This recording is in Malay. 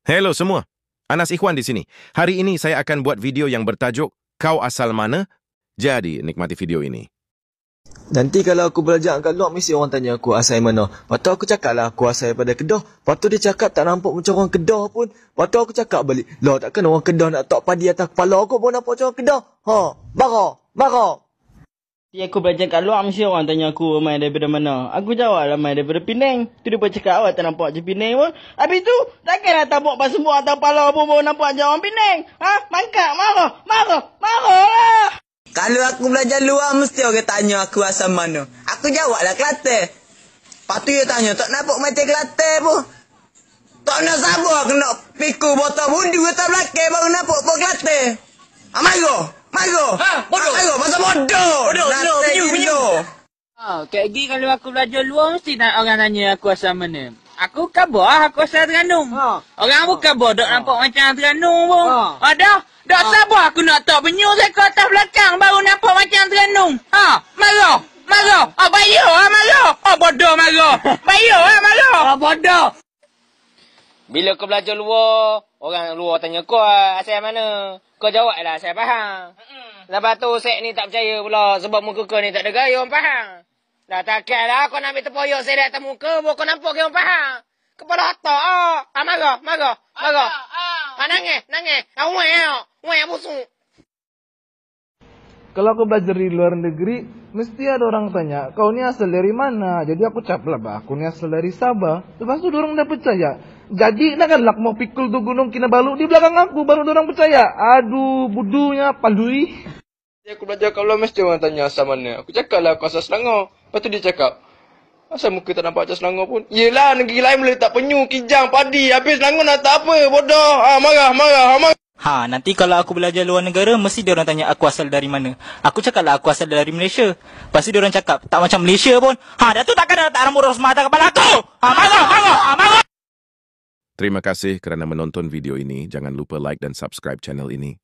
Hello semua, Anas Ikhwan di sini. Hari ini saya akan buat video yang bertajuk Kau Asal Mana? Jadi, nikmati video ini. Nanti kalau aku belajar kat luar, mesti orang tanya aku asal mana. Lepas tu aku cakap lah aku asal daripada Kedah. Lepas tu dia cakap tak nampak macam orang Kedah pun. Lepas tu aku cakap balik, lah takkan orang Kedah nak tok padi atas kepala aku pun nampak macam orang Kedah. Marah. Aku belajar kat luar, mesti orang tanya aku main daripada mana. Aku jawab lah main daripada Penang. Tu dia pun cakap awak tak nampak je Penang pun. Habis tu takkan nak tabuk pas semua atas kepala pun nampak je orang Penang. Mangkak, marah lah. Kalau aku belajar luar, mesti orang tanya aku asal mana. Aku jawab lah Kelantan. Lepas tu dia tanya, tak nampak macam Kelantan pun. Tak nak sabar kena pikul botol bundu atas belakang baru nampak pun Kelantan. Marah. Bodoh. Marah, masa bodoh. Bodoh. Kayak gini kalau aku belajar luar, mesti orang tanya aku asal mana. Aku khabar aku asal Terengganu. Orang pun khabar, tak nampak macam Terengganu pun. Dah sabar aku nak tak penyu saya ke atas belakang baru nampak macam Terengganu. Marah. Bayar marah. Bodoh marah. Bayar marah. Bodoh. Bila kau belajar luar, orang luar tanya kau asal mana. Kau jawab lah, saya faham. Lepas tu, saya ni tak percaya pula sebab muka kau ni tak ada gaya, orang faham. Dah takkan lah kau nak ambil tepoyok saya di atas muka, kau nampak ke orang faham. Kepala otak, marah. Nangis. Weh, busuk. Kalau aku belajar di luar negeri, mesti ada orang tanya, kau ni asal dari mana? Jadi aku cap lah, aku ni asal dari Sabah. Lepas tu orang dah percaya. Jadi nak kan lak mau pikul tu gunung Kinabalu di belakang aku, baru orang percaya. Aduh, budunya palui. Aku belajar kalau mesti orang tanya asal mana. Aku cakap lah aku asal Selangor. Lepas tu dia cakap, asal muka tak nampak asal Selangor pun. Yelah, negeri lain boleh tak penyu, kijang, padi. Habis Selangor nak tak apa, bodoh. Marah. Nanti kalau aku belajar luar negara, mesti diorang tanya aku asal dari mana. Aku cakap lah aku asal dari Malaysia. Lepas tu diorang cakap, tak macam Malaysia pun. Dah tu takkan nak tak rambut rosmah atas kepala aku. Marah. Terima kasih kerana menonton video ini. Jangan lupa like dan subscribe channel ini.